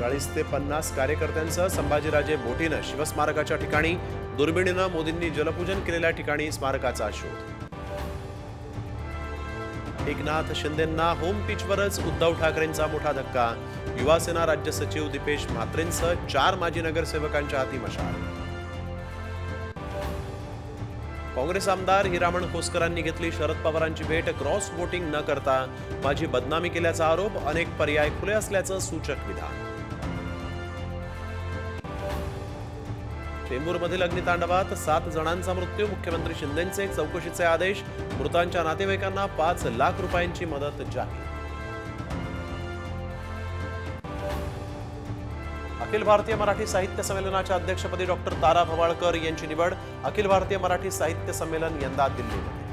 40 ते 50 कार्यकर्त्यांसह संभाजीराजे बोटीनं शिवस्मारकाच्या ठिकाणी, दुर्बिणीनं मोदींनी जलपूजन केलेल्या ठिकाणी स्मारकाचा शोध। एकनाथ शिंदेंना होम पिचवरच उद्धव ठाकरेंचा मोठा धक्का, युवासेना राज्य सचिव दीपेश म्हात्रेंसह 4 माजी नगरसेवकांच्या हाती मशाल। काँग्रेस आमदार हिरामण खोसकरांनी घेतली शरद पवारांची भेट, क्रॉस वोटिंग न करता माझी बदनामी केल्याचा आरोप, अनेक पर्याय खुले असल्याचं सूचक विधान। चेंबूरमधील अग्नितांडवात 7 जणांचा मृत्यू, मुख्यमंत्री शिंदेंचे चौकशीचे आदेश, मृतांच्या नातेवाईकांना 5 लाख रुपयांची मदत जाहीर। अखिल भारतीय मराठी साहित्य संमेलनाच्या अध्यक्षपदी डॉक्टर तारा भवाळकर यांची निवड, अखिल भारतीय मराठी साहित्य संमेलन यंदा दिल्लीमध्ये।